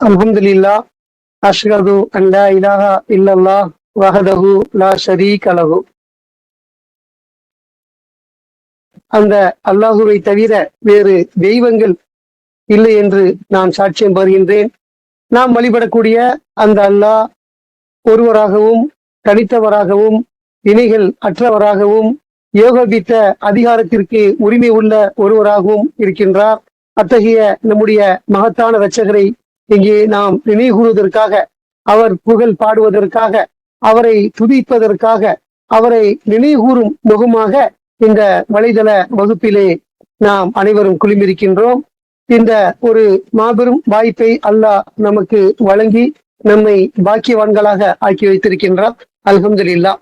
அல்ஹம்துலில்லாஹ் அஷ்ஹது அன் லா இலாஹா இல்லல்லாஹ் வஹதஹு லா ஷரீக லஹு. அந்த அல்லாஹுவை தவிர வேறு தெய்வங்கள் இல்லை என்று நான் சாட்சியம் பகிர்கின்றேன். நாம் வழிபடக்கூடிய அந்த அல்லாஹ் ஒருவராகவும் தனித்தவராகவும் இணைகள் அற்றவராகவும் யோகபித்த அதிகாரத்திற்கு உரிமை உள்ள ஒருவராகவும் இருக்கின்றார். அத்தகைய நம்முடைய மகத்தான இரட்சகரை இங்கே நாம் நினைவுகூறுவதற்காக, அவர் புகழ் பாடுவதற்காக, அவரை துதிப்பதற்காக, அவரை நினைவுகூறும் முகமாக இந்த வலைதள வகுப்பிலே நாம் அனைவரும் குழுமியிருக்கின்றோம். இந்த ஒரு மாபெரும் வாய்ப்பை அல்லாஹ் நமக்கு வழங்கி நம்மை பாக்கியவான்களாக ஆக்கி வைத்திருக்கின்றார். அல்ஹம்துலில்லாஹ்.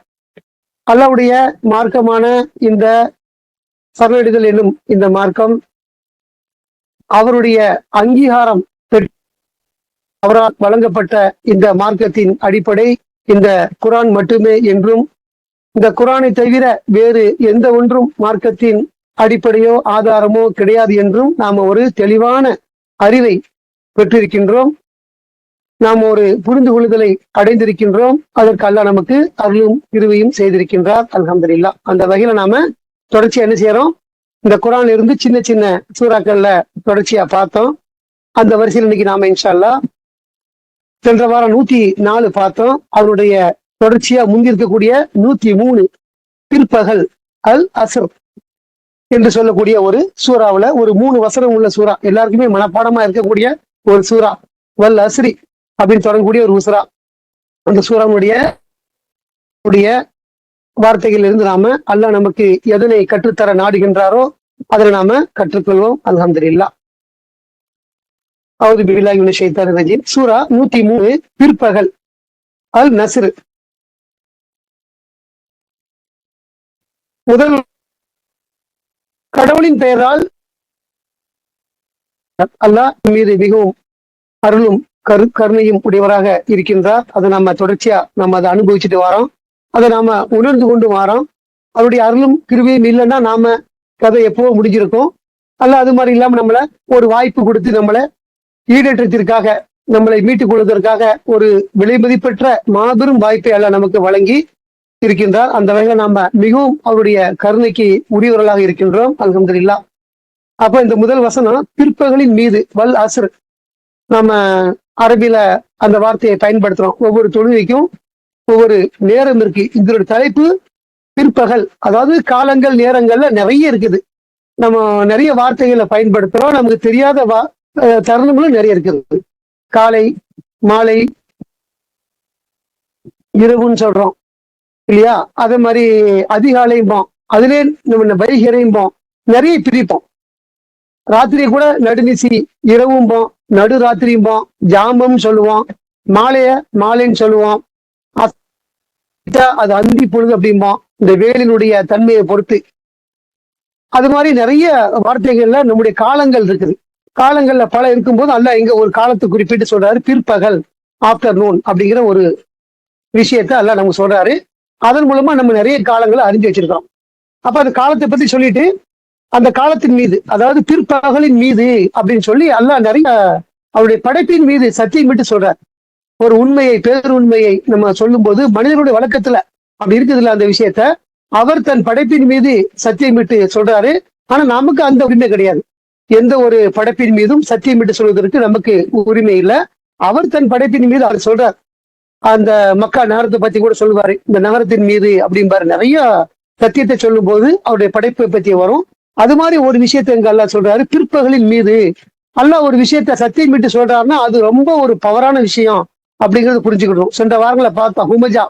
அல்லாஹ்வுடைய மார்க்கமான இந்த சரணடைதல் என்னும் இந்த மார்க்கம் அவருடைய அங்கீகாரம் அவரால் வழங்கப்பட்ட இந்த மார்க்கத்தின் அடிப்படை இந்த குர்ஆன் மட்டுமே என்றும், இந்த குர்ஆனை தவிர வேறு எந்த ஒன்றும் மார்க்கத்தின் அடிப்படையோ ஆதாரமோ கிடையாது என்றும் நாம் ஒரு தெளிவான அறிவை பெற்றிருக்கின்றோம். நாம் ஒரு புரிந்து கொள்ளுதலை அடைந்திருக்கின்றோம். அதற்கு அல்லாஹ் நமக்கு அருளும் கிருபையும் செய்திருக்கின்றார். அல்ஹம்துலில்லாஹ். அந்த வகையில நாம தொடர்ச்சியா என்ன செய்யறோம், இந்த குர்ஆன்ல இருந்து சின்ன சின்ன சூறாக்கள்ல தொடர்ச்சியா பார்த்தோம். அந்த வரிசையில் இன்னைக்கு நாம இன்ஷா அல்லாஹ் சென்ற வாரம் 104 பார்த்தோம். அவருடைய தொடர்ச்சியா முந்திருக்கக்கூடிய 103 பிற்பகல் அல் அஸ்ர் என்று சொல்லக்கூடிய ஒரு சூறாவுல ஒரு 3 வசனம் உள்ள சூறா, எல்லாருக்குமே மனப்பாடமா இருக்கக்கூடிய ஒரு சூறா, வல் அஸ்ரி அப்படின்னு தொடங்கக்கூடிய ஒரு சூறா. அந்த சூறாவுடைய வார்த்தைகள் இருந்து நாம அல்லாஹ் நமக்கு எதனை கற்றுத்தர நாடுகின்றாரோ அதில் நாம கற்றுக்கொள்வோம். அல்ஹம்துலில்லாஹ். அவுது பில்லாஹி மினஷ் ஷைத்தானிர் ரஜீம். சூரா 103 பிற்பகல் அல் நஸ்ர். முதல் கடவுளின் பெயரால் அல்லாஹ் மீது மிகவும் அருளும் கருணையும் உடையவராக இருக்கின்றார். அதை நம்ம தொடர்ச்சியா நம்ம அதை அனுபவிச்சுட்டு வரோம், அதை நாம உணர்ந்து கொண்டு வரோம். அவருடைய அருளும் கிருபையும் இல்லைன்னா நாம கதை எப்போ முடிஞ்சிருக்கோம். அல்ல அது மாதிரி இல்லாம நம்மள ஒரு வாய்ப்பு கொடுத்து நம்மளை ஈடேற்றத்திற்காக, நம்மளை மீட்டுக் கொள்வதற்காக ஒரு விலை மதிப்பற்ற மாபெரும் வாய்ப்பை அல்ல நமக்கு வழங்கி இருக்கின்றார். அந்த வகையில் நாம மிகவும் அவருடைய கருணைக்கு உரியவர்களாக இருக்கின்றோம். அல்ஹம்துலில்லாஹ். அப்ப இந்த முதல் வசனம் பிற்பகலின் மீது, வல் அஸ்ர். நம்ம அரபில அந்த வார்த்தையை பயன்படுத்துறோம். ஒவ்வொரு தொழுகைக்கும் ஒவ்வொரு நேரம் இருக்கு. இதோட தலைப்பு பிற்பகல், அதாவது காலங்கள் நேரங்கள்ல நிறைய இருக்குது. நம்ம நிறைய வார்த்தைகளை பயன்படுத்துறோம், நமக்கு தெரியாத தருணங்களும் நிறைய இருக்குது. காலை, மாலை, இரவுன்னு சொல்றோம் இல்லையா? அதே மாதிரி அதிகாலையும்போம், அதுலே நம்ம வைகரையும்போம், நிறைய பிரிப்போம். ராத்திரி கூட நடுநிசி இரவும்போம், நடு ராத்திரியும்போம், ஜாமம் சொல்லுவோம், மாலைன்னு சொல்லுவோம், அது அந்தி பொழுது அப்படிம்போம், இந்த வேலினுடைய தன்மையை பொறுத்து. அது மாதிரி நிறைய வார்த்தைகள்ல நம்முடைய காலங்கள் இருக்குது. காலங்கள்ல பல இருக்கும்போது அல்லாஹ் இங்க ஒரு காலத்தை குறிப்பிட்டு சொல்றாரு, பிற்பகல், ஆஃப்டர்நூன் அப்படிங்கிற ஒரு விஷயத்த அல்லாஹ் நமக்கு சொல்றாரு. அதன் மூலமா நம்ம நிறைய காலங்களை அறிஞ்சு வச்சிருக்கிறோம். அப்ப அந்த காலத்தை பத்தி சொல்லிட்டு அந்த காலத்தின் மீது, அதாவது பிற்பகலின் மீது அப்படின்னு சொல்லி அல்லாஹ் நிறைய அவருடைய படைப்பின் மீது சத்தியம் விட்டு சொல்றார். ஒரு உண்மையை, பேருண்மையை நம்ம சொல்லும் போது மனிதனுடைய வழக்கத்துல அப்படி இருக்குதுல்ல, அந்த விஷயத்த அவர் தன் படைப்பின் மீது சத்தியம் விட்டு சொல்றாரு. ஆனா நமக்கு அந்த உரிமை கிடையாது. எந்த ஒரு படைப்பின் மீதும் சத்தியம் விட்டு சொல்வதற்கு நமக்கு உரிமை இல்லை. அவர் தன் படைப்பின் மீது அவர் சொல்றார். அந்த மக்கா நகரத்தை பத்தி கூட சொல்லுவாரு, இந்த நகரத்தின் மீது அப்படிம்பாரு. நிறைய சத்தியத்தை சொல்லும் போது அவருடைய படைப்பை பத்தி வரும். அது மாதிரி ஒரு விஷயத்தை எங்க அல்லாஹ் சொல்றாரு, பிற்பகலின் மீது. அல்லாஹ் ஒரு விஷயத்த சத்தியம் விட்டு சொல்றாருன்னா அது ரொம்ப ஒரு பவரான விஷயம் அப்படிங்கறத புரிஞ்சுக்கணும். சென்ற வாரங்களை பார்த்தோம், ஹுமஜா,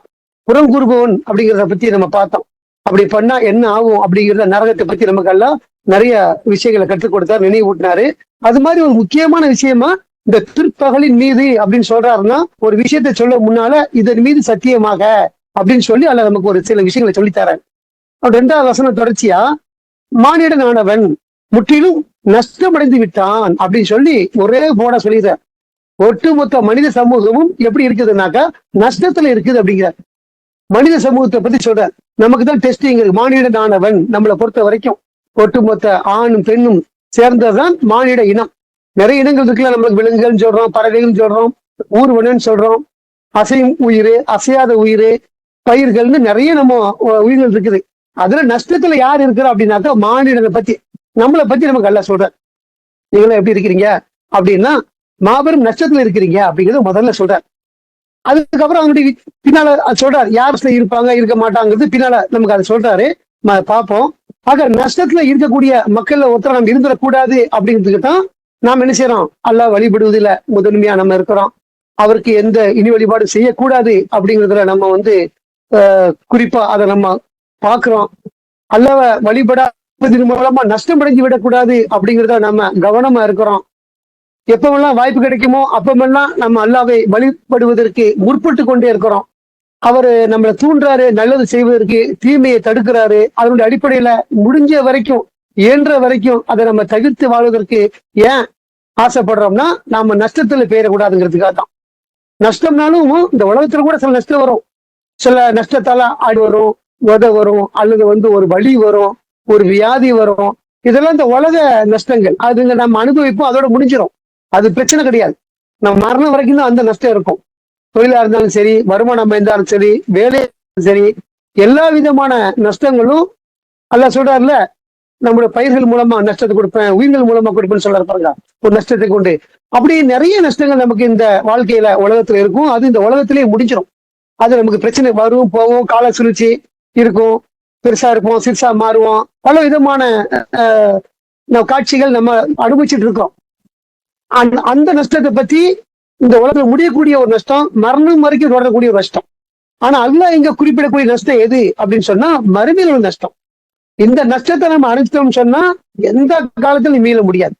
புறம் கூறுபவன் அப்படிங்கிறத பத்தி நம்ம பார்த்தோம். அப்படி பண்ணா என்ன ஆகும் அப்படிங்கிறத, நரகத்தை பத்தி நமக்கு எல்லாம் நிறைய விஷயங்களை கற்றுக் கொடுத்தார், நினைவூட்டினாரு. அது மாதிரி ஒரு முக்கியமான விஷயமா இந்த பிற்பகலின் மீது அப்படின்னு சொல்றாருன்னா, ஒரு விஷயத்த சொல்ல முன்னால இதன் மீது சத்தியமாக அப்படின்னு சொல்லி அல்ல நமக்கு ஒரு சில விஷயங்களை சொல்லித்தராரு. 2வது வசனம் தொடர்ச்சியா, மானிடனானவன் முற்றிலும் நஷ்டமடைந்து விட்டான் அப்படின்னு சொல்லி ஒரே போட சொல்லிடுறார். ஒட்டுமொத்த மனித சமூகமும் எப்படி இருக்குதுன்னாக்கா நஷ்டத்துல இருக்குது அப்படிங்கிறார். மனித சமூகத்தை பத்தி சொல்றார். நமக்கு தான் டெஸ்டிங் இருக்கு. மானிடனானவன் நம்மளை பொறுத்த வரைக்கும் ஒட்டுமொத்த ஆணும் பெண்ணும் சேர்ந்ததுதான் மானிட இனம். நிறைய இனங்கள் இருக்குல்ல, நம்மளுக்கு விலங்குகள் சொல்றோம், பறவைகள் சொல்றோம், ஊர்வனன்னு சொல்றோம், அசையும் உயிர், அசையாத உயிர், பயிர்கள்னு நிறைய நம்ம உயிர்கள் இருக்குது. அதுல நஷ்டத்துல யார் இருக்கிறா அப்படின்னாக்கா மானிடனை பத்தி, நம்மளை பத்தி நமக்கு நல்லா சொல்றார். நீங்களும் எப்படி இருக்கிறீங்க அப்படின்னா மாபெரும் நஷ்டத்துல இருக்கிறீங்க அப்படிங்கிறது முதல்ல சொல்றார். அதுக்கப்புறம் அவங்களுடைய பின்னால சொல்றாரு யார் இருப்பாங்க இருக்க மாட்டாங்கிறது பின்னால நமக்கு அதை சொல்றாரு, பார்ப்போம். ஆக நஷ்டத்துல இருக்கக்கூடிய மக்கள்ல ஒருத்தர் நம்ம இருந்துடக்கூடாது அப்படிங்கிறதுக்கு தான் நாம் என்ன செய்யறோம், அல்லாஹ் வழிபடுவதில் முதன்மையா நம்ம இருக்கிறோம். அவருக்கு எந்த இனி வழிபாடு செய்யக்கூடாது அப்படிங்கிறதுல நம்ம குறிப்பா அதை நம்ம பார்க்கிறோம். அல்லாஹ்வை வழிபடாததன் மூலமா நஷ்டம் அடைஞ்சு விடக்கூடாது அப்படிங்கிறத நம்ம கவனமா இருக்கிறோம். எப்பவெல்லாம் வாய்ப்பு கிடைக்குமோ அப்பமெல்லாம் நம்ம அல்லாஹ்வை வழிபடுவதற்கு முற்பட்டு கொண்டே இருக்கிறோம். அவரு நம்மளை தூண்டுறாரு நல்லது செய்வதற்கு, தீமையை தடுக்கிறாரு. அதனுடைய அடிப்படையில முடிஞ்ச வரைக்கும், இயன்ற வரைக்கும் அதை நம்ம தவிர்த்து வாழ்வதற்கு ஏன் ஆசைப்படுறோம்னா நாம நஷ்டத்துல பெயரக்கூடாதுங்கிறதுக்காக தான். நஷ்டம்னாலும் இந்த உலகத்துல கூட சில நஷ்டம் வரும். சில நஷ்டத்தால ஆடு வரும், உத வரும், அல்லது ஒரு வலி வரும், ஒரு வியாதி வரும். இதெல்லாம் இந்த உலக நஷ்டங்கள். அதுங்க நம்ம அனுபவிப்போம், அதோட முடிஞ்சிடும். அது பிரச்சனை கிடையாது. நம்ம மரணம் வரைக்கும் தான் அந்த நஷ்டம் இருக்கும். தொழிலா இருந்தாலும் சரி, வருமானம் இருந்தாலும் சரி, வேலை சரி, எல்லா விதமான நஷ்டங்களும் அல்லாஹ் சொல்றாருல, நம்முடைய பயிர்கள் மூலமா நஷ்டத்தை கொடுப்பேன், உயிர்கள் மூலமா கொடுப்பேன்னு சொல்றாரு பாருங்க, ஒரு நஷ்டத்தை கொண்டு. அப்படி நிறைய நஷ்டங்கள் நமக்கு இந்த வாழ்க்கையில உலகத்துல இருக்கும். அது இந்த உலகத்திலேயே முடிஞ்சிடும். அது நமக்கு பிரச்சனை வரும் போகும், கால சுழற்சி இருக்கும், பெருசா இருப்போம், சிறுசா மாறுவோம், பல விதமான காட்சிகள் நம்ம அனுபவிச்சுட்டு இருக்கோம். அந்த நஷ்டத்தை பத்தி இந்த உலகத்துல முடியக்கூடிய ஒரு நஷ்டம், மரணம் வரைக்கும் தொடரக்கூடிய ஒரு நஷ்டம். ஆனா அல்லாஹ் இங்க குறிப்பிடக்கூடிய நஷ்டம் எது அப்படின்னு சொன்னா மறுமையில் உள்ள நஷ்டம். இந்த நஷ்டத்தை நம்ம அனுப்பிச்சோம்னு சொன்னா எந்த காலத்திலும் மீள முடியாது.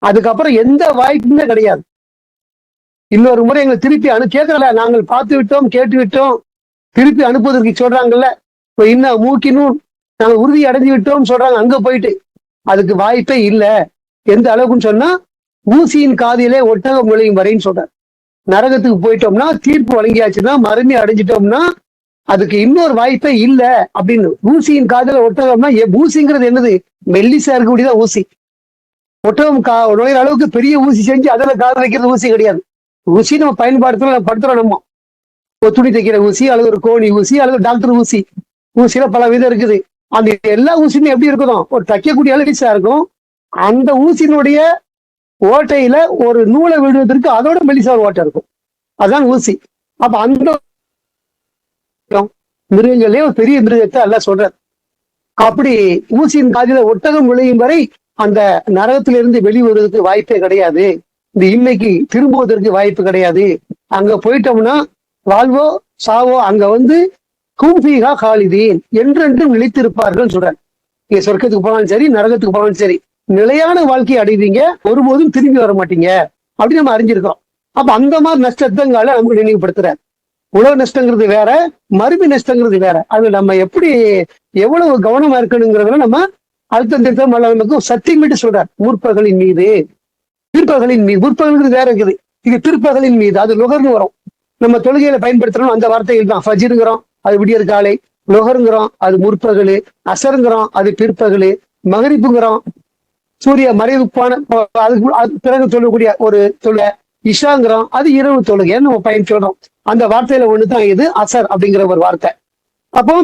அதுக்கப்புறம் எந்த வாய்ப்புமே கிடையாது. இன்னொரு முறை எங்களை திருப்பி கேட்கல, நாங்கள் பார்த்து விட்டோம், கேட்டு விட்டோம், திருப்பி அனுப்புவதற்கு சொல்றாங்கல்ல, இப்போ இன்னும் மூக்கினும் நாங்கள் உறுதி அடைஞ்சு விட்டோம் சொல்றாங்க. அங்க போயிட்டு அதுக்கு வாய்ப்பே இல்லை. எந்த அளவுக்குன்னு சொன்னா ஊசியின் காதிலே ஒட்டகம் நுழையும் வரைன்னு சொல்றார். நரகத்துக்கு போயிட்டோம்னா, தீர்ப்பு வழங்கியாச்சுன்னா, மறுமை அடைஞ்சிட்டோம்னா அதுக்கு இன்னொரு வாய்ப்பே இல்லை அப்படின்னு. ஊசியின் காதில ஒட்டகம்னா ஊசிங்கிறது என்னது, மெல்லிசா இருக்கக்கூடியதான் ஊசி. ஒட்டகம் நுழையிற அளவுக்கு பெரிய ஊசி செஞ்சு அதில் காது வைக்கிறது ஊசி கிடையாது. ஊசி நம்ம படுத்துறோம் நம்ம. ஒரு துணி தைக்கிற ஊசி, அல்லது ஒரு கோணி ஊசி, அல்லது டாக்டர் ஊசி. ஊசியில பல விதம் இருக்குது. அந்த எல்லா ஊசியுமே எப்படி இருக்கணும், ஒரு தைக்கக்கூடிய அளவுசா இருக்கும். அந்த ஊசியினுடைய ஓட்டையில ஒரு நூலை விடுவதற்கு அதோட மெலிசா ஒரு ஓட்டை இருக்கும், அதுதான் ஊசி. அப்ப அந்த மிருகங்களே ஒரு பெரிய மிருகத்தை எல்லாம் சொல்றாரு. அப்படி ஊசியின் காதில ஒட்டகம் நுழையும் வரை அந்த நரகத்திலிருந்து வெளிவருவதற்கு வாய்ப்பே கிடையாது. இந்த இன்னைக்கு திரும்புவதற்கு வாய்ப்பு கிடையாது. அங்க போயிட்டோம்னா வாழ்வோ சாவோ, அங்க கூம்பீகா காலிதீன் என்றென்றும் நிலைத்திருப்பார்கள் சொல்றாரு. நீங்க சொர்க்கத்துக்கு போனாலும் சரி, நரகத்துக்கு போனாலும் சரி, நிலையான வாழ்க்கையை அடைவீங்க, ஒருபோதும் திரும்பி வர மாட்டீங்க அப்படின்னு நம்ம அறிஞ்சிருக்கிறோம். அப்ப அந்த மாதிரி நஷ்டத்தங்களை நமக்கு நினைவுபடுத்துறாரு. உலக நஷ்டங்கிறது வேற, மறுமை நஷ்டங்கிறது வேற. அது நம்ம எவ்வளவு கவனமா இருக்கணுங்கிறதுல நம்ம அழுத்தம் நமக்கு சத்தியமிட்டு சொல்றார். முற்பகலின் மீது, பிற்பகலின் மீது. முற்பகல்ங்கிறது வேற இருக்குது, இது பிற்பகலின் மீது. அது லொகர்னு வரும். நம்ம தொழுகையில பயன்படுத்துறோம் அந்த வார்த்தைகள் தான். ஃபஜ்ருங்கிறோம், அது விடியற் காலை. லொகருங்கிறோம், அது முற்பகலு. அசருங்கிறோம், அது பிற்பகலு. மகரிப்புங்கிறோம், சூரிய மறைவுப்பான அதுக்கு பிறகு சொல்லக்கூடிய ஒரு தொழுகை. இஷாங்கிறோம், அது இரவு தொழுகைன்னு நம்ம பயன் சொல்றோம். அந்த வார்த்தையில ஒண்ணுதான் இது அசர் அப்படிங்கிற ஒரு வார்த்தை. அப்போ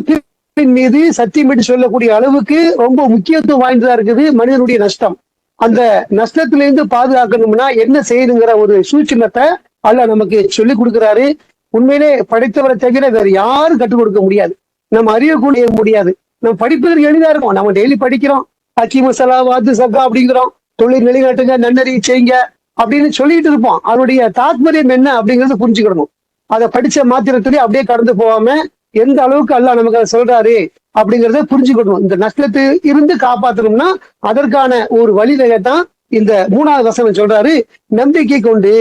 மீது சத்தியமிட்டு சொல்லக்கூடிய அளவுக்கு ரொம்ப முக்கியத்துவம் வாய்ந்ததா இருக்குது மனிதனுடைய நஷ்டம். அந்த நஷ்டத்திலிருந்து பாதுகாக்கணும்னா என்ன செய்யணுங்கிற ஒரு சூட்சுமத்தை அல்லாஹ் நமக்கு சொல்லி கொடுக்குறாரு. உண்மையிலே படைத்தவரை தவிர வேற யாரும் கற்றுக் கொடுக்க முடியாது, நம்ம அறியக்கூடிய முடியாது. நம்ம படிப்பதற்கு எளிதா இருக்கும். நம்ம டெய்லி படிக்கிறோம், ஹக்கீமு சலாவாத்து சக்கா அப்படிங்கிறோம், தொழில் நிலைநாட்டுங்க, நன்னறி செய்யுங்க அப்படின்னு சொல்லிட்டு இருப்போம். அதனுடைய தாத்பரியம் என்ன அப்படிங்கறது புரிஞ்சுக்கிடணும். அதை படிச்ச மாத்திரத்திலேயே அப்படியே கடந்து போகாம எந்த அளவுக்கு அல்லாஹ் நமக்கு அதை சொல்றாரு அப்படிங்கிறத புரிஞ்சுக்கணும். இந்த நஷ்டத்தை இருந்து காப்பாற்றணும்னா அதற்கான ஒரு வழிவகை தான் இந்த 3வது வசனம் சொல்றாரு. நம்பிக்கை கொண்டு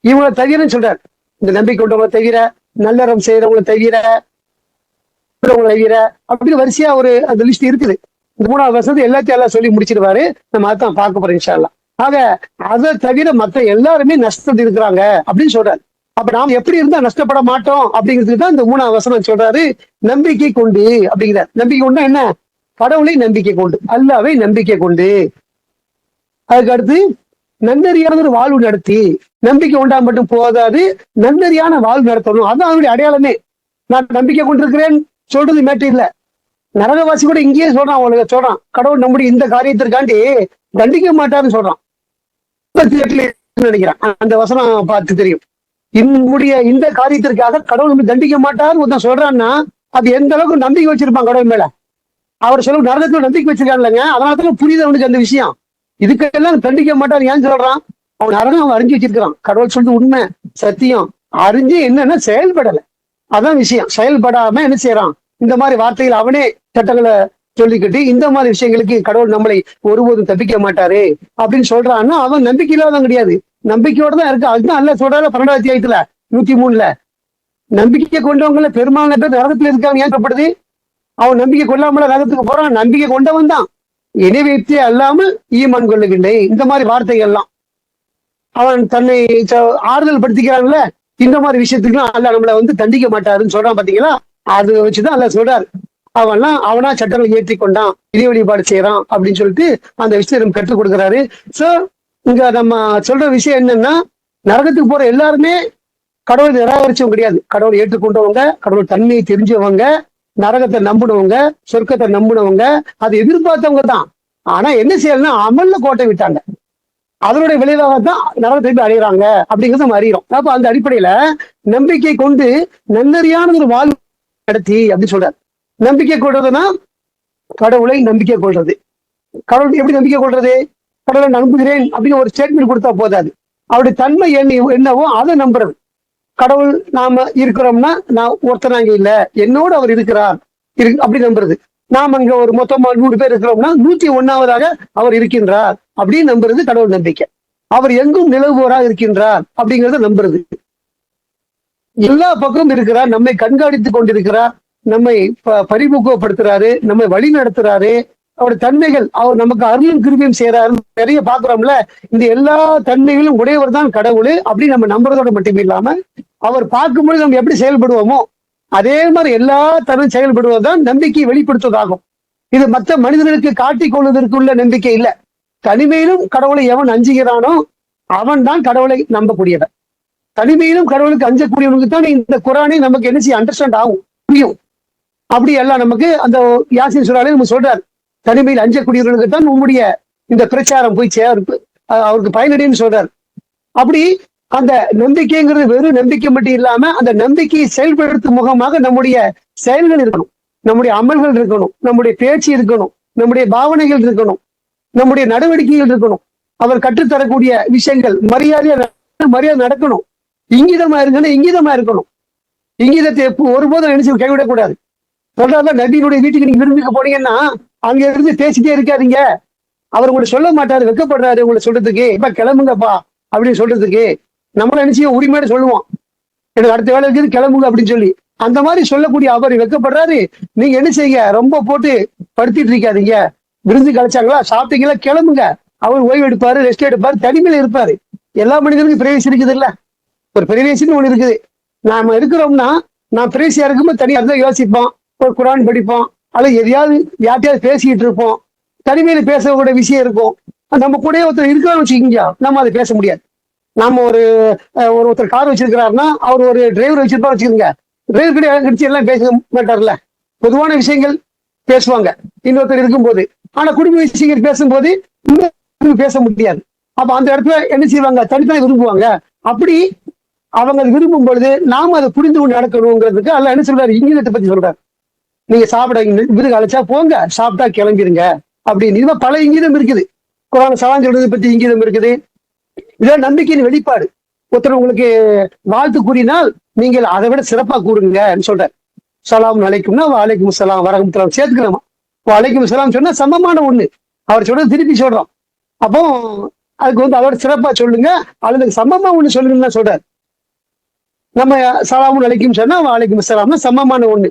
இவங்களை தவிர சொல்றாரு. இந்த நம்பிக்கை கொண்டவங்களை தவிர, நல்லறம் செய்யறவங்களை தவிர, அப்படின்னு வரிசையா அந்த லிஸ்ட் இருக்குது. இந்த 3வது வசனத்தை எல்லாத்தையும் எல்லாம் சொல்லி முடிச்சிருவாரு. நம்ம அதான் பார்க்க போறோம் இன்ஷா அல்லாஹ். ஆக அதை தவிர மற்ற எல்லாருமே நஷ்டத்தில் இருக்கிறாங்க அப்படின்னு சொல்றாரு. அப்ப நாம் எப்படி இருந்தா நஷ்டப்பட மாட்டோம் அப்படிங்கிறதுக்கு தான் இந்த 3வது வசனம் சொல்றாரு. நம்பிக்கை கொண்டு அப்படிங்கிறார். நம்பிக்கை கொண்டா என்ன, கடவுளை நம்பிக்கை கொண்டு, அல்லாஹ்வை நம்பிக்கை கொண்டு. அதுக்கு அடுத்து நன்னறியான ஒரு வாழ்வு நடத்தி, நம்பிக்கை உண்டா மட்டும் போதாது, நன்னறியான வாழ்வு நடத்தணும். அதுதான் அவனுடைய அடையாளமே. நான் நம்பிக்கை கொண்டிருக்கிறேன் சொல்றது மேட்டு இல்ல. நரகவாசி கூட இங்கேயே சொல்றான், அவனுக்கு சொல்றான், கடவுள் நம்முடைய இந்த காரியத்திற்காண்டி தண்டிக்க மாட்டாருன்னு சொல்றான். நினைக்கிறான் அந்த வசனம் பார்த்து தெரியும். நம்முடைய இந்த காரியத்திற்காக கடவுள் நம்ம தண்டிக்க மாட்டாருன்னு ஒருத்தன் சொல்றான்னா அது எந்த அளவுக்கு நம்பிக்கை வச்சிருப்பான் கடவுள் மேல. அவர் சொல்ல நரகத்துல நம்பிக்கை வச்சிருக்கான் இல்லைங்க, அதனாலதான் புரியுது அவனுக்கு அந்த விஷயம். இதுக்கெல்லாம் தண்டிக்க மாட்டாரு ஏன் சொல்றான்? அவன் நரகம் அவன் அறிஞ்சு வச்சிருக்கிறான். கடவுள் சொல்லிட்டு உண்மை சத்தியம் அறிஞ்சு என்னன்னா செயல்படலை. அதான் விஷயம். செயல்படாம என்ன செய்யறான்? இந்த மாதிரி வார்த்தைகள் அவனே சட்டங்களை சொல்லிக்கிட்டு இந்த மாதிரி விஷயங்களுக்கு கடவுள் நம்மளை ஒருபோதும் தப்பிக்க மாட்டாரு அப்படின்னு சொல்றான்னா அவன் நம்பிக்கை இல்லாதவன் கிடையாது, நம்பிக்கையோட தான் இருக்கு. அதுதான் அல்ல சொல்றாரு 12ஆம் அத்தியாயத்துல 103 நம்பிக்கை கொண்டவங்கள பெரும்பாலான பேர் நரகத்துல இருக்காங்க. ஏன் சொல்லப்படுது? அவன் நம்பிக்கை கொள்ளாமல நரகத்துக்கு போறான். நம்பிக்கை கொண்டவன் தான் இணைவேற்றே அல்லாமல் ஈமான் கொள்ளவில்லை. இந்த மாதிரி வார்த்தைகள் எல்லாம் அவன் தன்னை ஆறுதல் படுத்திக்கிறான்ல. இந்த மாதிரி விஷயத்துக்குலாம் அல்ல நம்மளை தண்டிக்க மாட்டாருன்னு சொல்றான் பாத்தீங்களா? அது வச்சுதான் அல்ல சொல்றாரு அவனா சட்டங்களை ஏற்றி கொண்டான், இறை வழிபாடு செய்யறான் அப்படின்னு சொல்லிட்டு அந்த விஷயத்தை நம்ம கற்றுக் கொடுக்குறாரு. சோ இங்க நம்ம சொல்ற விஷயம் என்னன்னா, நரகத்துக்கு போற எல்லாருமே கடவுளை நிராகரிச்சவங்க கிடையாது. கடவுளை ஏற்றுக்கொண்டவங்க, கடவுள் தன்மையை தெரிஞ்சவங்க, நரகத்தை நம்பினவங்க, சொர்க்கத்தை நம்பினவங்க, அதை எதிர்பார்த்தவங்க தான். ஆனா என்ன செய்யலன்னா அமல்ல கோட்டை விட்டாங்க. அதனுடைய விளைவாக தான் நரகத்தை போய் அடைகிறாங்க அப்படிங்கிறத நம்ம அறிகிறோம். அப்ப அந்த அடிப்படையில நம்பிக்கை கொண்டு நன்னறியான ஒரு வாழ்வு நடத்தி அப்படின்னு சொல்றாரு. நம்பிக்கை கொள்றதுன்னா கடவுளை நம்பிக்கை கொள்றது. கடவுள் எப்படி நம்பிக்கை கொள்றது? கடவுளை நம்புகிறேன் அப்படின்னு ஒரு ஸ்டேட்மெண்ட் கொடுத்தா போதாது. அவருடைய தன்மை என்னவோ அதை நம்புறது. கடவுள் நாம இருக்கிறோம்னா நான் ஒருத்தர் அங்க இல்ல, என்னோடு அவர் இருக்கிறார் அப்படி நம்புறது. நாம அங்க ஒரு மொத்தமா 100 பேர் இருக்கிறோம்னா 101ஆவதாக அவர் இருக்கின்றார் அப்படின்னு நம்புறது கடவுள் நம்பிக்கை. அவர் எங்கும் நிலவுவோராக இருக்கின்றார் அப்படிங்கறத நம்புறது. எல்லா பக்கமும் இருக்கிறார், நம்மை கண்காணித்துக் கொண்டிருக்கிறார், நம்மை பரிமுகப்படுத்துறாரு, நம்மை வழி நடத்துறாரு. அவருடைய தன்மைகள், அவர் நமக்கு அருளும் கிருபியும் செய்யறாரு. நிறைய பாக்குறோம்ல. இந்த எல்லா தன்மைகளும் உடையவர் தான் கடவுள் அப்படின்னு நம்ம நம்புறதோட மட்டும் இல்லாம அவர் பார்க்கும்போது நம்ம எப்படி செயல்படுவோமோ அதே மாதிரி எல்லா தரும் செயல்படுவதுதான் நம்பிக்கையை வெளிப்படுத்துவதாகும். இது மற்ற மனிதர்களுக்கு காட்டிக் கொள்வதற்குள்ள நம்பிக்கை இல்லை. தனிமையிலும் கடவுளை எவன் அஞ்சுகிறானோ அவன் தான் கடவுளை நம்பக்கூடியவன். தனிமையிலும் கடவுளுக்கு அஞ்சக்கூடியவனுக்கு தான் இந்த குரானை நமக்கு என்ன செய்ய அண்டர்ஸ்டாண்ட் ஆகும், புரியும். அப்படி எல்லாம் நமக்கு அந்த யாசின் சூறாலே நம்ம சொல்றாரு, தனிமையில் அஞ்சக்கூடியவர்களுக்கு தான் உங்களுடைய இந்த பிரச்சாரம் போய் அவருக்கு பயனடைன்னு சொல்றாரு. அப்படி அந்த நம்பிக்கைங்கிறது வெறும் நம்பிக்கை மட்டும் இல்லாம அந்த நம்பிக்கையை செயல்படுத்தும் முகமாக நம்முடைய செயல்கள் இருக்கணும், நம்முடைய அமல்கள் இருக்கணும், நம்முடைய பேச்சு இருக்கணும், நம்முடைய பாவனைகள் இருக்கணும், நம்முடைய நடவடிக்கைகள் இருக்கணும். அவர் கற்றுத்தரக்கூடிய விஷயங்கள் மரியாதை நடக்கணும். இங்கிதமா இருக்கணும், இங்கிதமா இருக்கணும். இங்கிதத்தை ஒருபோதும் நினைச்சு கைவிடக்கூடாது. சொல்றாங்க, நபியினுடைய வீட்டுக்கு நீங்க விரும்பிக்க போனீங்கன்னா அங்க இருந்து பேசிட்டே இருக்காதீங்க, அவர் உங்களை சொல்ல மாட்டாரு, வெக்கப்படுறாரு உங்களை சொல்றதுக்கு, இப்ப கிளம்புங்கப்பா அப்படின்னு சொல்றதுக்கு. நம்மள நினைச்சு உரிமையோட சொல்லுவோம், எனக்கு அடுத்த வேலை இருக்குது கிளம்புங்க அப்படின்னு சொல்லி. அந்த மாதிரி சொல்லக்கூடிய அவர் வெக்கப்படுறாரு. நீங்க என்ன செய்யுங்க, ரொம்ப போட்டு படுத்திட்டு இருக்காதீங்க, விருந்து கழிச்சாங்களா, சாப்பிட்டீங்களா, கிளம்புங்க. அவர் ஓய்வு எடுப்பாரு, ரெஸ்ட் எடுப்பாரு, தனிமையில இருப்பாரு. எல்லா மனிதனுக்கும் பிரைவசி இருக்குது இல்ல, ஒரு பிரைவசின்னு ஒண்ணு இருக்குது. நாம இருக்கிறோம்னா நான் பிரைவசியா இருக்கும்போது தனியா இருந்தா யோசிப்போம், ஒரு குரான் படிப்போம், அல்லது எதையாவது யார்ட்டையாவது பேசிக்கிட்டு இருப்போம். தனிமையில பேசக்கூடிய விஷயம் இருக்கும். நம்ம கூட ஒருத்தர் இருக்கிறான்னு வச்சுக்கிங்க, நம்ம அதை பேச முடியாது. நம்ம ஒருத்தர் கார் வச்சிருக்கிறாருன்னா அவர் ஒரு டிரைவர் வச்சிருப்பா வச்சுக்கோங்க, டிரைவர் கிட்ட கிடைச்சி எல்லாம் பேச மாட்டார்ல, பொதுவான விஷயங்கள் பேசுவாங்க இன்னொருத்தர் இருக்கும்போது. ஆனா குடும்ப விஷயங்கள் பேசும்போது பேச முடியாது. அப்ப அந்த இடத்துல என்ன செய்வாங்க, தனித்தனி விரும்புவாங்க. அப்படி அவங்க அதை விரும்பும் பொழுது நாம அதை புரிந்து கொண்டு நடக்கணுங்கிறதுக்கு அல்ல என்ன சொல்றாரு, இங்கிலீஷத்தை பத்தி சொல்றாரு. நீங்க சாப்பிட விருது அழைச்சா போங்க, சாப்பிட்டா கிளம்பிருங்க அப்படின்னு. இது பல இங்கீதம் இருக்குது. குரான் சலாம் சொல்றது பத்தி இங்கீதம் இருக்குது. இதெல்லாம் நம்பிக்கையின் வெளிப்பாடு. ஒருத்தர் உங்களுக்கு வாழ்த்து கூறினால் நீங்கள் அதை விட சிறப்பா கூறுங்கன்னு சொல்றாரு. சலாம் அலைக்கும்னா வலைக்கும் சலாம் வரஹ்மத்துல்லாஹி சேர்த்துக்கலாமா, வலைக்கும் சலாம் சொன்னா சமமான ஒண்ணு. அவர் சொல்றது திருப்பி சொல்றோம். அப்போ அதுக்கு அதோட சிறப்பா சொல்லுங்க, அல்லது சமமா ஒண்ணு சொல்லுங்கன்னு சொல்றாரு. நம்ம சலாமுன் அலைக்கும் சொன்னா வலைக்கும் சலாம்னா சமமான ஒண்ணு,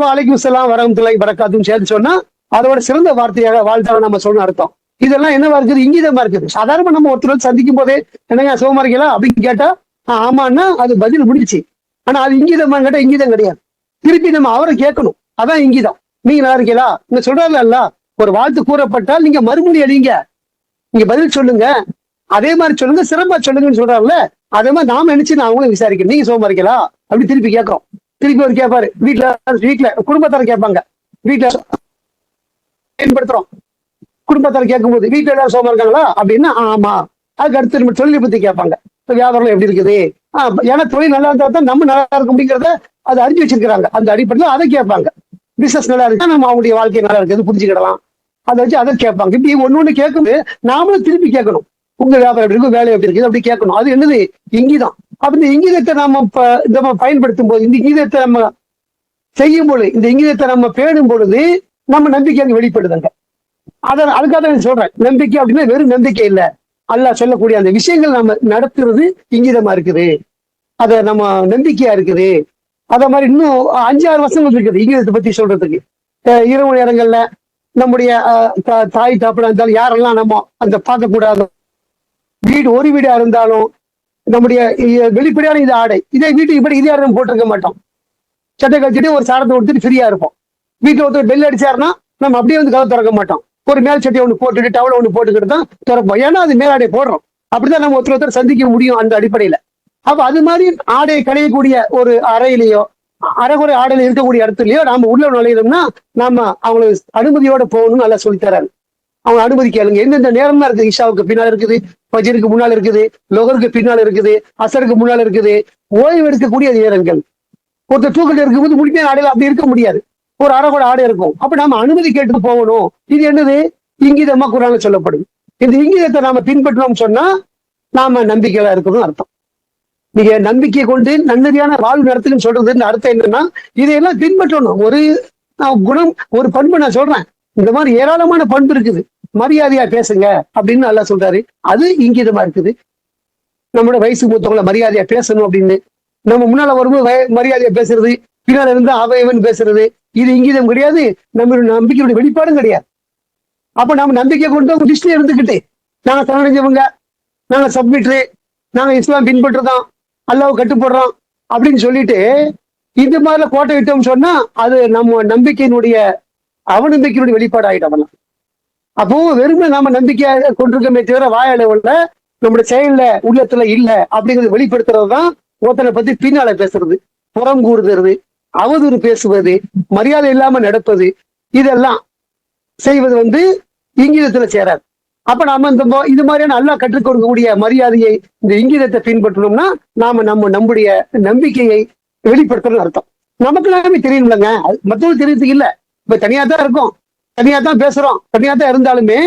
வலைக்கும் சலாம் வரஹ்மத்துல்லாஹி வரகாத்துஹு சேர்த்து சொன்னா அதோட சிறந்த வார்த்தையாக வாழ்த்தாக நம்ம சொல்லணும் அர்த்தம். இதெல்லாம் என்னவா இருக்குது, இங்கீதமா இருக்குது. சாதாரண நம்ம ஒருத்தர் சந்திக்கும் போதே என்னங்க சுகமா இருக்கீங்களா அப்படின்னு கேட்டா ஆமான்னா அது பதில் முடிச்சு. ஆனா அது இங்கீதமா கேட்டா இங்கீதம் கிடையாது. திருப்பி நம்ம அவரை கேட்கணும், அதான் இங்கீதம். நீங்க நல்லா இருக்கீங்களா, நீங்க சொல்றாருல, ஒரு வாழ்த்து கூறப்பட்டால் நீங்க மறுமொழி அடிங்க, நீங்க பதில் சொல்லுங்க. அதே மாதிரி சொல்லுங்க, சிறப்பா சொல்லுங்கன்னு சொல்றாருல்ல. அதே மாதிரி நாம நினைச்சு நான் அவங்களும் விசாரிக்கிறேன், நீங்க சோமா இருக்கீங்களா அப்படி திருப்பி கேட்கிறோம். திருப்பி அவர் கேட்பாரு, வீட்டுல குடும்பத்தார கேட்பாங்க, வீட்டுல பயன்படுத்துறோம். குடும்பத்தார கேட்கும்போது வீட்டுல எல்லாரும் சோமா இருக்காங்களா அப்படின்னா ஆமா. அதுக்கு அடுத்து நம்ம தொழிலை பத்தி கேட்பாங்க, வியாபாரம் எப்படி இருக்குது. ஏன்னா தொழில் நல்லா இருந்தா தான் நம்ம நல்லா இருக்கும் அப்படிங்கிறத அதை அறிஞ்சு வச்சிருக்கிறாங்க. அந்த அடிப்படையில் அதை கேட்பாங்க. பிசினஸ் நல்லா இருக்கு, நம்ம அவங்களுடைய வாழ்க்கை நல்லா இருக்குது புரிஞ்சுக்கிடலாம். அதை வச்சு அதை கேட்பாங்க. இப்படி ஒண்ணு கேட்கும்போது நாமளும் திருப்பி கேட்கணும், உங்க வியாபாரம் எப்படி இருக்கும், வேலை எப்படி இருக்குது அப்படி கேட்கணும். அது என்னது, இங்கிதம். அப்ப இந்த இங்கிதத்தை நம்ம பயன்படுத்தும் போது, இந்த இங்கிதத்தை நம்ம செய்யும் பொழுது, இந்த இங்கிதத்தை நம்ம பேணும் பொழுது நம்ம நம்பிக்கை அங்க வெளிப்படுதுங்க. அதுக்காக நான் சொல்றேன், நம்பிக்கை அப்படின்னா வெறும் நம்பிக்கை இல்ல, அல்லாஹ் சொல்லக்கூடிய அந்த விஷயங்கள் நம்ம நடத்துறது இங்கிதமா இருக்குது, அத நம்ம நம்பிக்கையா இருக்குது. அத மாதிரி இன்னும் 5-6 வருஷங்கள் இருக்குது இங்கிதத்தை பத்தி சொல்றதுக்கு. இரவு நேரங்கள்ல நம்முடைய தாய் தாப்பனா இருந்தாலும் யாரெல்லாம் நம்ம அந்த பார்க்கக்கூடாது, ஒரு வீடா இருந்தாலும் நம்முடைய வெளிப்படையான இது ஆடை, இதே வீட்டுக்கு இப்படி இதே ஆடை போட்டிருக்க மாட்டோம். சட்டை கழிச்சுட்டு ஒரு சாரத்தை கொடுத்துட்டு ஃப்ரீயா இருப்போம். வீட்டுல ஒருத்தர் பெல் அடிச்சாருன்னா நம்ம அப்படியே வந்து கதை திறக்க மாட்டோம், ஒரு மேல் சட்டையை ஒண்ணு போட்டுட்டு டவலை ஒண்ணு போட்டுக்கிட்டு தான் திறப்போம். ஏன்னா அது மேலாடை போடுறோம். அப்படிதான் நம்ம ஒருத்தர் சந்திக்க முடியும் அந்த அடிப்படையில. அப்ப அது மாதிரி ஆடையை களையக்கூடிய ஒரு அறையிலேயோ அரைகுறை ஆடையில இருக்கக்கூடிய இடத்துலயோ நாம உள்ள நுழையிறோம்னா நாம அவங்களுக்கு அனுமதியோட போகணும்னு நல்லா சொல்லித்தராரு. அவங்க அனுமதி கேளுங்க. எந்தெந்த நேரம் தான் இருக்குது, இஷாவுக்கு பின்னால் இருக்குது, பஜருக்கு முன்னால் இருக்குது, லொகருக்கு பின்னால் இருக்குது, அசருக்கு முன்னால் இருக்குது, ஓய்வு எடுக்கக்கூடிய நேரங்கள். ஒருத்தர் தூக்கிட்டு இருக்கும்போது முழுமையான ஆடையில அப்படி இருக்க முடியாது, ஒரு அரைகுறை ஆடை இருக்கும். அப்ப நாம அனுமதி கேட்டு போகணும். இது என்னது, இங்கிதமா குர்ஆன்ல சொல்லப்படுது. இந்த இங்கிதத்தை நாம பின்பற்றோம்னு சொன்னா நாம நம்பிக்கையா இருக்கணும் அர்த்தம். நீங்க நம்பிக்கை கொண்டு நன்னதியான வாழ்வு நடத்துன்னு சொல்றது அர்த்தம் என்னன்னா, இதையெல்லாம் பின்பற்றணும். ஒரு குணம், ஒரு பண்பு நான் சொல்றேன், இந்த மாதிரி ஏராளமான பண்பு இருக்குது. மரியாதையா பேசுங்க அப்படின்னு நல்லா சொல்றாரு, அது இங்கிதமா இருக்குது. நம்மளோட வயசு மூத்தவங்களை மரியாதையா பேசணும் அப்படின்னு, நம்ம முன்னால வரும்போது மரியாதையா பேசுறது, பின்னால இருந்து அவையவன் பேசுறது, இது இங்கிதம் கிடையாது, நம்மளுடைய நம்பிக்கையுடைய வெளிப்பாடும் கிடையாது. அப்ப நம்ம நம்பிக்கை கொண்டு லிஸ்ட்ல இருந்துகிட்டு நாங்க தவணைஞ்சவங்க, நாங்க சப்மிட்ரு, நாங்க இஸ்லாம் பின்பற்றுறோம், அல்லாஹ் கட்டுப்படுறோம் அப்படின்னு சொல்லிட்டு இந்த மாதிரில கோட்டை விட்டோம்னு சொன்னா அது நம்ம நம்பிக்கையினுடைய அவநம்பிக்கையினுடைய வெளிப்பாடு ஆகிட்டோம். அப்போ வெறுமை நாம நம்பிக்கையா கொண்டிருக்கமே தவிர வாயளவுல நம்முடைய செயல்ல உள்ளத்துல இல்ல அப்படிங்கிறது வெளிப்படுத்துறது தான் ஒருத்தனை பத்தி பின்னால பேசுறது, புறம் கூறுறது, அவதூறு பேசுவது, மரியாதை இல்லாம நடப்பது, இதெல்லாம் செய்வது இங்கிதத்துல சேராது. அப்ப நாம இது மாதிரியான அல்லாஹ் கற்றுக் கொடுக்கக்கூடிய மரியாதையை, இந்த இங்கிதத்தை பின்பற்றணும்னா நாம நம்முடைய நம்பிக்கையை வெளிப்படுத்தணும்னு அர்த்தம். நமக்கு எல்லாமே தெரியணும்லங்க, மற்றவங்களுக்கு தெரியறதுக்கு இல்ல. இப்ப தனியா தான் இருக்கோம், தனியா தான் பேசுறோம், தனியா தான் இருந்தாலுமே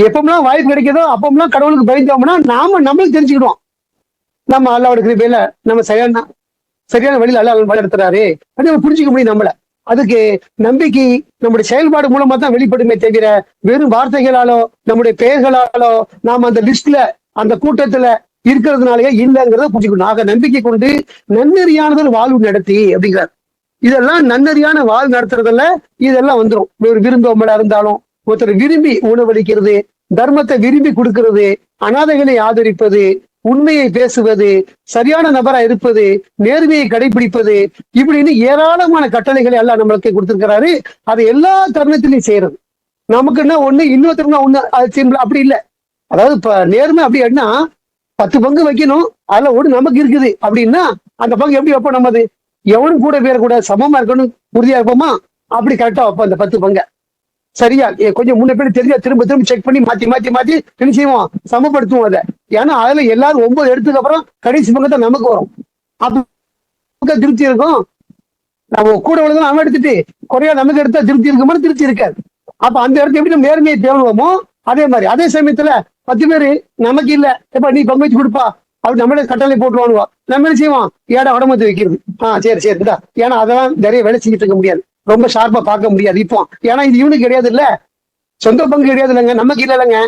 எப்பமெல்லாம் வாய்ப்பு கிடைக்கிறதோ அப்பமெல்லாம் கடவுளுக்கு பயந்தோம்னா நாம நம்மளுக்கு தெரிஞ்சுக்கிடுவோம், நம்ம அல்லாஹ்வோட கிருபையில நம்ம சரியான வழியில் அல்லாஹ் வழி நடத்துறாரு அப்படின்னு புரிஞ்சுக்க முடியும் நம்மள. அதுக்கு நம்பிக்கை நம்முடைய செயல்பாடு மூலமா தான் வெளிப்படுமே தவிர வெறும் வார்த்தைகளாலோ நம்முடைய பெயர்களாலோ நாம அந்த லிஸ்ட்ல அந்த கூட்டத்துல இருக்கிறதுனாலயே இல்லைங்கிறத புரிஞ்சுக்கணும். ஆக நம்பிக்கை கொண்டு நன்னறியானதில் வாழ்வு நடத்தி அப்படிங்கிறார். இதெல்லாம் நன்னறியான வாழ்வு நடத்துறதுல இதெல்லாம் வந்துடும். ஒரு விருந்தோம்பலா இருந்தாலும், ஒருத்தர் விரும்பி உணவளிக்கிறது, தர்மத்தை விரும்பி கொடுக்கிறது, அனாதைகளை ஆதரிப்பது, உண்மையை பேசுவது, சரியான நபரா இருப்பது, நேர்மையை கடைபிடிப்பது, இப்படின்னு ஏராளமான கட்டளைகளை எல்லாம் நம்மளுக்கு கொடுத்திருக்கிறாரு. அதை எல்லா தருணத்திலையும் செய்யறது. நமக்குன்னா ஒண்ணு, இன்னொருத்தருனா ஒண்ணு, அது சிம்பிள் அப்படி இல்லை. அதாவது இப்ப நேர்மை அப்படி என்ன, 10 பங்கு வைக்கணும், அதுல ஒண்ணு நமக்கு இருக்குது அப்படின்னா அந்த பங்கு எப்படி வைப்போம்? நம்ம எவனும் கூட பேர கூட சமமா இருக்கணும், உறுதியா இருப்போமா? அப்படி கரெக்டா வைப்போம் அந்த 10 பங்க. சரியா கொஞ்சம் முன்ன பேர் தெரிஞ்சா திரும்ப செக் பண்ணி மாத்தி என்ன செய்வோம், சமப்படுத்துவோம் அதை. ஏன்னா அதுல எல்லாரும் 9 எடுத்ததுக்கு அப்புறம் கடைசி பங்கத்தை நமக்கு வரும். அப்ப திருப்தி இருக்கும். நம்ம கூட உள்ளதான் அவன் எடுத்துட்டு குறையா நமக்கு எடுத்தா திருப்தி இருக்கும்போது திருப்தி இருக்காது. அப்ப அந்த இடத்துல எப்படி நம்ம நேர்மையை தேடுவோமோ அதே மாதிரி அதே சமயத்துல 10 பேரு நமக்கு இல்ல, எப்ப நீ பங்கு வச்சு கொடுப்பா அப்படி நம்மளே கட்டளை போட்டுருவானுவா. நம்ம என்ன செய்வோம், ஏடா உடம்பு வைக்கிறது. சரி இந்தா. ஏன்னா அதெல்லாம் நிறைய வேலை செஞ்சுட்டு இருக்க முடியாது, ரொம்ப ஷார்ப்பா பார்க்க முடியாது இப்போ. ஏன்னா இது இவனுக்கு கிடையாது இல்ல, சொந்த பங்கு கிடையாது இல்லைங்க, நமக்கு இல்ல இல்லைங்க.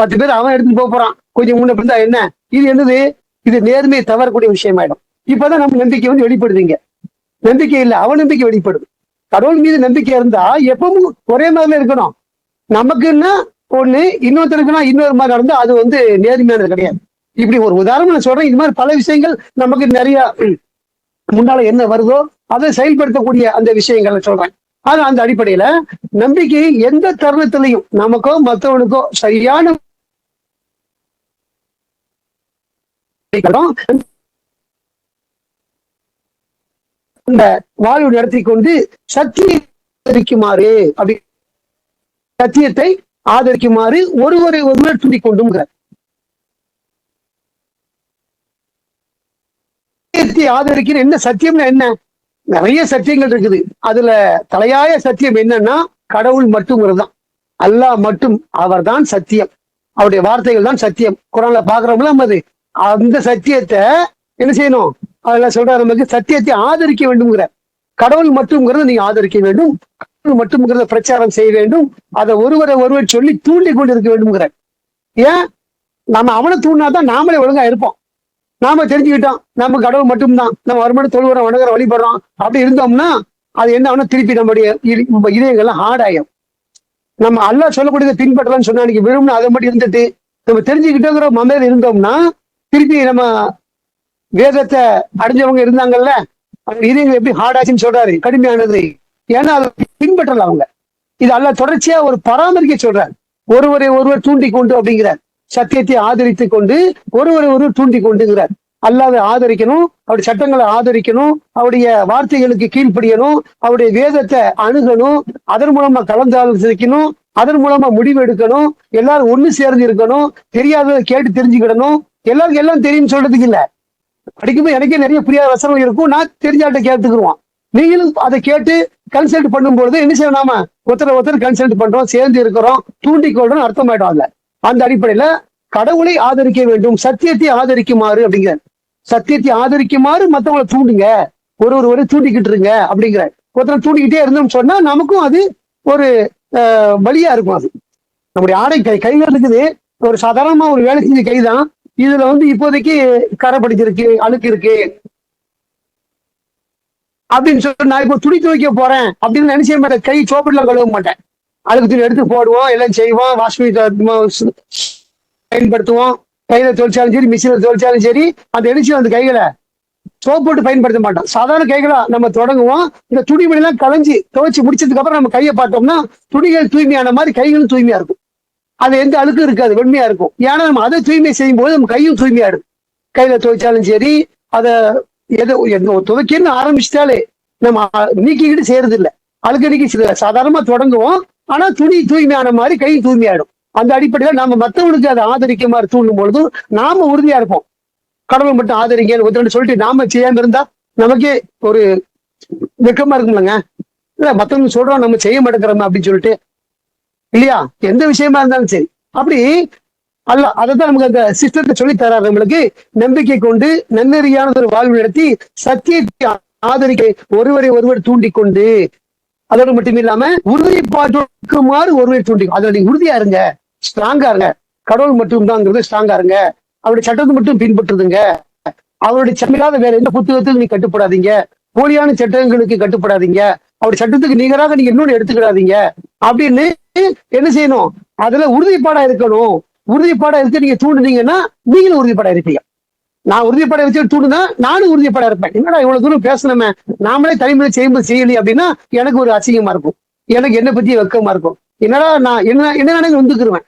10 பேர் அவன் எடுத்துட்டு போறான், கொஞ்சம் முன்ன பிறந்தா என்ன, இது என்னது, இது நேர்மையை தவறக்கூடிய விஷயமாயிடும். இப்பதான் நம்ம நம்பிக்கை வெளிப்படுதுங்க. நம்பிக்கை இல்ல, அவநம்பிக்கை வெளிப்படுது. கடவுள் மீது நம்பிக்கை இருந்தா எப்பவும் ஒரே மாதிரில இருக்கணும். நமக்குன்னா ஒண்ணு, இன்னொருத்தருக்குன்னா இன்னொரு மாதிரி நடந்தா அது நேர்மையானது கிடையாது. இப்படி ஒரு உதாரணம் நான் சொல்றேன். இது மாதிரி பல விஷயங்கள் நமக்கு நிறைய முன்னால என்ன வருதோ அதை செயல்படுத்தக்கூடிய அந்த விஷயங்களை சொல்றேன். ஆனா அந்த அடிப்படையில நம்பிக்கை எந்த தருணத்திலையும் நமக்கோ மற்றவனுக்கோ சரியான அந்த வாழ்வு நடத்தி கொண்டு சத்தியமாறு அப்படி சத்தியத்தை ஆதரிக்குமாறு ஒருவரை ஒருவர் துண்டிக் கொண்டும் ஆதரிக்கிற என்ன சத்தியம்னா என்ன? நிறைய சத்தியங்கள் இருக்குது. அதுல தலையாய சத்தியம் என்னன்னா கடவுள் மட்டும்ங்கிறது தான். அல்லாஹ் மட்டும், அவர் தான் சத்தியம், அவருடைய வார்த்தைகள் தான் சத்தியம். குரான்ல பாக்குறோம்ல அது. அந்த சத்தியத்தை என்ன செய்யணும்? அதெல்லாம் சொல்ற நமக்கு சத்தியத்தை ஆதரிக்க வேண்டும்ங்கிற. கடவுள் மட்டும்ங்கிறத நீங்க ஆதரிக்க வேண்டும், கடவுள் மட்டும்ங்கிறத பிரச்சாரம் செய்ய வேண்டும், அதை ஒருவரை ஒருவர் சொல்லி தூண்டி கொண்டு இருக்க வேண்டும்ங்கிற. ஏன்? நம்ம அவனை தூண்டினாதான் நாமளே ஒழுங்கா இருப்போம். நாம தெரிஞ்சுக்கிட்டோம் நம்ம கடவுள் மட்டும்தான், நம்ம வருமானம் தொழுகிறோம், வணங்குறோம், வழிபடுறோம், அப்படி இருந்தோம்னா அது என்ன ஆகும்னா திருப்பி நம்முடைய இதயங்கள்லாம் ஹார்டாயும். நம்ம அல்லாஹ் சொல்லக்கூடியதை பின்பற்றலாம்னு சொன்னா அன்னைக்கு விரும்பணும், அதை மட்டும் இருந்துட்டு நம்ம தெரிஞ்சுக்கிட்டோங்கிற மமையில இருந்தோம்னா திருப்பி நம்ம வேதத்தை அடைஞ்சவங்க இருந்தாங்கல்ல, அவங்க இதயங்கள் எப்படி ஹார்டாச்சுன்னு சொல்றாரு, கடுமையானது. ஏன்னா அதை பின்பற்றல அவங்க. இது அல்லாஹ் தொடர்ச்சியா ஒரு பராமரிக்க சொல்றார். ஒருவரை ஒருவர் தூண்டி கொண்டு அப்படிங்கிறார். சத்தியத்தை ஆதரித்துக் கொண்டு ஒருவரை ஒருவர் தூண்டி கொண்டுங்கிறார். அல்லாஹ்வை ஆதரிக்கணும், அவருடைய சட்டங்களை ஆதரிக்கணும், அவருடைய வார்த்தைகளுக்கு கீழ்ப்படியணும், அவருடைய வேதத்தை அணுகணும், அதன் மூலமா கலந்து ஆலோசிக்கணும், அதன் மூலமா முடிவு எடுக்கணும், எல்லாரும் ஒண்ணு சேர்ந்து இருக்கணும், தெரியாததை கேட்டு தெரிஞ்சுக்கிடணும். எல்லாருக்கும் எல்லாம் தெரியும் சொல்றதுக்கு இல்ல. படிக்கும்போது எனக்கே நிறைய புரியாத வசனம் இருக்கும், நான் தெரிஞ்சாட்ட கேட்டுக்குருவோம். நீங்களும் அதை கேட்டு கன்சல்ட் பண்ணும்பொழுது என்ன செய்யணும்? நாம ஒருத்தர் கன்சல்ட் பண்றோம், சேர்ந்து இருக்கிறோம், தூண்டிக் கொள்றோம் அர்த்தம் ஆயிடும். அந்த அடிப்படையில கடவுளை ஆதரிக்க வேண்டும், சத்தியத்தை ஆதரிக்குமாறு அப்படிங்கிற. சத்தியத்தை ஆதரிக்குமாறு மற்றவங்களை தூண்டுங்க, ஒரு தூண்டிக்கிட்டு இருங்க அப்படிங்கிற. ஒருத்தரை தூண்டிக்கிட்டே இருந்தோம்னு சொன்னா நமக்கும் அது ஒரு வழியா இருக்கும். அது நம்முடைய ஆடை கைகள் இருக்குது, ஒரு சாதாரணமா ஒரு வேலை செஞ்ச கைதான். இதுல இப்போதைக்கு கரை படிச்சிருக்கு, அழுக்கு இருக்கு அப்படின்னு சொல்லி நான் இப்போ துணி துவைக்க போறேன் அப்படின்னு நினைச்ச மாட்டேன். கை சோப்பிட்டுலாம் கழுவ மாட்டேன். அழுக்கு துணி எடுத்து போடுவோம், எல்லாம் செய்வோம், வாஷிங் பயன்படுத்துவோம். கையில தொழிற்சாலும் சரி, மிஷினில் தொழிற்சாலும் சரி, அந்த எரிச்சி அந்த கைகளை சோப் போட்டு பயன்படுத்த மாட்டோம். சாதாரண கைகளா நம்ம தொடங்குவோம். இந்த துணிமணி எல்லாம் களைஞ்சி துவைச்சு முடிச்சதுக்கு அப்புறம் நம்ம கையை பார்த்தோம்னா துணிகள் தூய்மையான மாதிரி கைகளும் தூய்மையா இருக்கும். அது எந்த அழுக்கும் இருக்காது, வெண்மையா இருக்கும். ஏன்னா நம்ம அதை தூய்மை செய்யும் போது நம்ம கையும் தூய்மையா இருக்கும். கையில துவைச்சாலும் சரி, அதை துவைக்கன்னு ஆரம்பிச்சிட்டாலே நம்ம நீக்கிக்கிட்டு செய்யறது இல்லை, அழுக்கடிக்கு சாதாரணமா தொடங்குவோம். ஆனா துணி தூய்மையான மாதிரி கையும் தூய்மையாயிடும். அந்த அடிப்படையில நம்ம மற்றவனுக்கு அதை ஆதரிக்க மாதிரி தூண்டும் பொழுது நாம உறுதியா இருப்போம். கடவுள் மட்டும் ஆதரிங்கன்னு ஒருத்தர் சொல்லிட்டு நாம செய்யாம இருந்தா நமக்கே ஒரு வெக்கமா இருக்கும்லங்க. இல்ல மத்தவங்க சொல்றோம் நம்ம செய்ய மாட்டேங்கிறோம் அப்படின்னு சொல்லிட்டு, இல்லையா? எந்த விஷயமா இருந்தாலும் சரி. அப்படி அல்ல, அதைத்தான் நமக்கு அந்த சிஸ்டத்தை சொல்லி தராரு. நம்மளுக்கு நம்பிக்கை கொண்டு நன்னெறியான ஒரு வாழ்வு நடத்தி சத்தியத்தை ஆதரிக்க ஒருவரை ஒருவர் தூண்டிக் கொண்டு, அதோடு மட்டும் இல்லாம உறுதிப்பாட்டுமாறு ஒருவரை தூண்டிக்கும். அதுல நீங்க உறுதியா இருங்க, ஸ்ட்ராங்கா இருங்க. கடவுள் மட்டும் தான்ங்கிறது ஸ்ட்ராங்கா இருங்க. அவருடைய சட்டத்தை மட்டும் பின்பற்றுதுங்க. அவருடைய சட்டமில்லாத வேற எந்த புத்தகத்துக்கு நீங்க கட்டுப்படாதீங்க, போலியான சட்டங்களுக்கு கட்டுப்படாதீங்க, அவருடைய சட்டத்துக்கு நிகராக நீங்க இன்னொன்னு எடுத்துக்கிடாதீங்க அப்படின்னு என்ன செய்யணும்? அதுல உறுதிப்பாடா இருக்கணும். உறுதிப்பாடா இருக்க நீங்க தூண்டுனீங்கன்னா நீங்களும் உறுதிப்பாடா இருப்பீங்க. நான் உறுதிப்பட வச்சு தூண்டுனா நானும் உறுதிப்பட இருப்பேன். என்னடா இவ்வளவு தூரம் பேசணுமே, நாமளே தலைமுறை செய்யும்போது செய்யலையே அப்படின்னா எனக்கு ஒரு அசிங்கமா இருக்கும், எனக்கு என்ன பத்தி வெக்கமா இருக்கும். என்னடா நான் என்ன வந்துக்குருவேன்,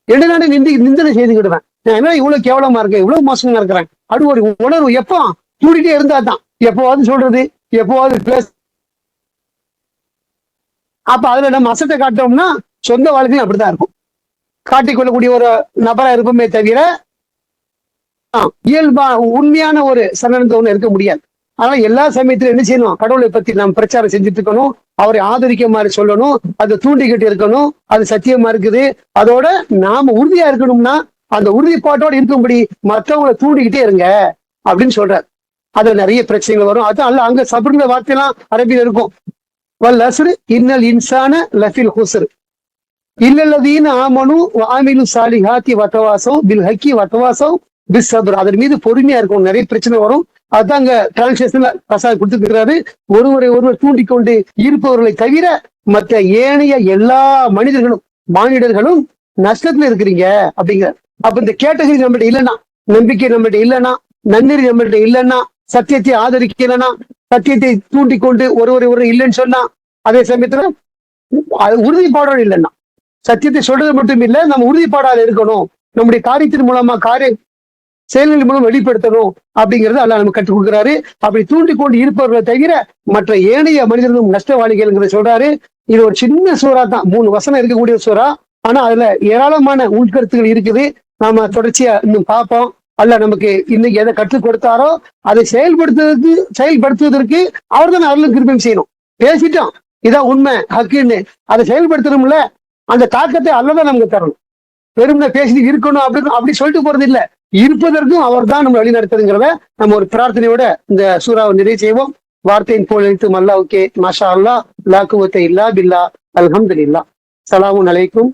என்ன நானே நிந்தனை செய்துக்கிடுவேன். நான் என்ன இவ்வளவு கேவலமா இருக்கேன், இவ்வளவு மோசமா இருக்கிறேன் அப்படி ஒரு உணர்வு எப்போ தூண்டிட்டே இருந்தா தான். எப்போவாது சொல்றது, எப்போவாது பேச. அப்ப அதுல நம்ம அசத்தை காட்டோம்னா சொந்த வாழ்க்கையும் அப்படித்தான் இருக்கும். காட்டிக்கொள்ளக்கூடிய ஒரு நபரா இருப்போமே தவிர இயல்பா உண்மையான ஒரு சரணத்தை இருக்க முடியாது. ஆனா எல்லா சமயத்திலும் என்ன செய்யணும்? கடவுளை பத்தி நாம் பிரச்சாரம் செஞ்சுட்டு இருக்கணும், அவரை ஆதரிக்க மாதிரி சொல்லணும், அதை தூண்டிக்கிட்டு இருக்கணும். அது சத்தியமா இருக்குது. அதோட நாம உறுதியா இருக்கணும்னா அந்த உறுதிப்பாட்டோட இருக்கும்படி மற்றவங்களை தூண்டிக்கிட்டே இருங்க அப்படின்னு சொல்றாரு. அதுல நிறைய பிரச்சனைகள் வரும். அதான் அல்ல அங்க சபருங்கிற வார்த்தையெல்லாம் அரபியில் இருக்கும். வல்லஸ்ரு இன்னல் இன்சான லஃபில் ஹுஸ்ர் இல்லல்லதீன ஆமனு வஅமிலு ஸாலிஹாத்தி வதவாஸவ் பில் ஹக்கி வதவாஸவ் பிஸ் ஸப்ர். அதன் மீது பொறுமையா இருக்கும். நிறைய பிரச்சனை வரும். அதுதான் அங்க டிரான்ஸ்லேஷன்ல பிரசாத் கொடுத்துருக்கிறாரு. ஒருவரை ஒருவர் தூண்டிக்கொண்டு இருப்பவர்களை தவிர மற்ற ஏனைய எல்லா மானிடர்களும் நஷ்டத்துல இருக்கிறீங்க அப்படிங்கிற. அப்ப இந்த கேட்டகரி நம்மகிட்ட இல்லைன்னா, நம்பிக்கை நம்மகிட்ட இல்லைன்னா, நன்னெறி நம்மகிட்ட இல்லைன்னா, சத்தியத்தை ஆதரிக்கலைன்னா, சத்தியத்தை தூண்டிக்கொண்டு ஒருவர் இல்லைன்னு சொன்னா, அதே சமயத்துல உறுதிப்பாடோடு இல்லைன்னா, சத்தியத்தை சொல்றது மட்டும் இல்லை, நம்ம உறுதிப்பாடாக இருக்கணும். நம்முடைய காரியத்தின் மூலமா செயல்கள் மூலம் வெளிப்படுத்தணும் அப்படிங்கறது அல்லாஹ் நமக்கு கற்றுக் கொடுக்குறாரு. அப்படி தூண்டிக் கொண்டு இருப்பவர்களை தவிர மற்ற ஏனைய மனிதர்களும் நஷ்டவாளிகள் சொல்றாரு. இது ஒரு சின்ன சூறா தான், 3 வசனம் இருக்கக்கூடிய சூறா. ஆனா அதுல ஏராளமான உள்கருத்துகள் இருக்குது. நாம தொடர்ச்சியா இன்னும் பார்ப்போம். அல்லாஹ் நமக்கு இன்னைக்கு எதை கற்றுக் கொடுத்தாரோ அதை செயல்படுத்துவதற்கு அவர் தான் அருளும் கிருபையும் செய்யணும். பேசிட்டோம், இதான் உண்மை ஹக்குன்னு, அதை செயல்படுத்தணும்ல, அந்த தாக்கத்தை அல்லாஹ் தான் நமக்கு தரணும். பெருமை பேசி இருக்கணும் அப்படின்னு அப்படி சொல்லிட்டு போறது இல்ல, இருப்பதற்கும் அவர் தான் நம்ம வழி நடத்துறதுங்கிறத நம்ம ஒரு பிரார்த்தனையோட இந்த சூறாவை நிறைவு செய்வோம். வார்த்தையின் போல் எழுத்தும் அல்லாஹ்வுக்கே. மாஷா அல்லாஹ், லா குவத்த இல்லா பில்லா, அல்ஹம்துலில்லாஹ். ஸலாமுன் அலைக்கும்